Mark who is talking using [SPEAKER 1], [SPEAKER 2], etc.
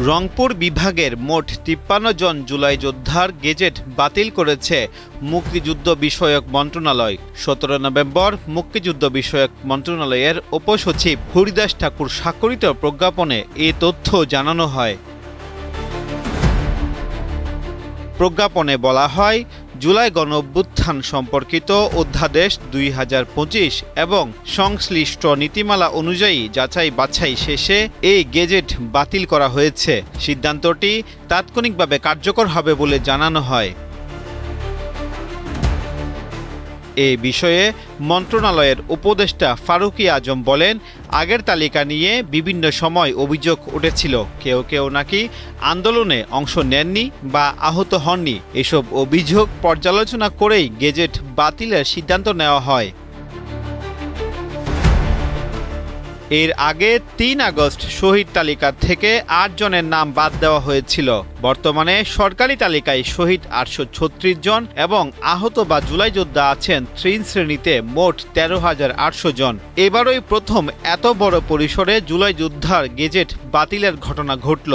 [SPEAKER 1] রংপুর বিভাগের মোট ৫৩ জন জুলাই যোদ্ধার গেজেট বাতিল করেছে মুক্তিযুদ্ধ বিষয়ক মন্ত্রণালয়। ১৭ নভেম্বর মুক্তিযুদ্ধ বিষয়ক মন্ত্রণালয়ের উপসচিব হরিদাস ঠাকুর স্বাক্ষরিত প্রজ্ঞাপনে এ তথ্য জানানো হয়। প্রজ্ঞাপনে বলা হয়, জুলাই গণঅভ্যুত্থান সম্পর্কিত অধ্যাদেশ ২০২৫ এবং সংশ্লিষ্ট নীতিমালা অনুযায়ী যাচাই বাছাই শেষে এই গেজেট বাতিল করা হয়েছে। সিদ্ধান্তটি তাৎক্ষণিকভাবে কার্যকর হবে বলে জানানো হয়। এ বিষয়ে মন্ত্রণালয়ের উপদেষ্টা ফারুকী আজম বলেন, আগের তালিকা নিয়ে বিভিন্ন সময় অভিযোগ উঠেছিল, কেউ কেউ নাকি আন্দোলনে অংশ নেননি বা আহত হননি। এসব অভিযোগ পর্যালোচনা করেই গেজেট বাতিলের সিদ্ধান্ত নেওয়া হয়। এর আগে ৩ আগস্ট শহীদ তালিকা থেকে ৮ জনের নাম বাদ দেওয়া হয়েছিল। বর্তমানে সরকারি তালিকায় শহীদ ৮৩৬ জন এবং আহত বা জুলাই যোদ্ধা আছেন ৩ শ্রেণীতে মোট ১৩,৮০০ জন। এবারই প্রথম এত বড় পরিসরে জুলাই যোদ্ধার গেজেট বাতিলের ঘটনা ঘটল।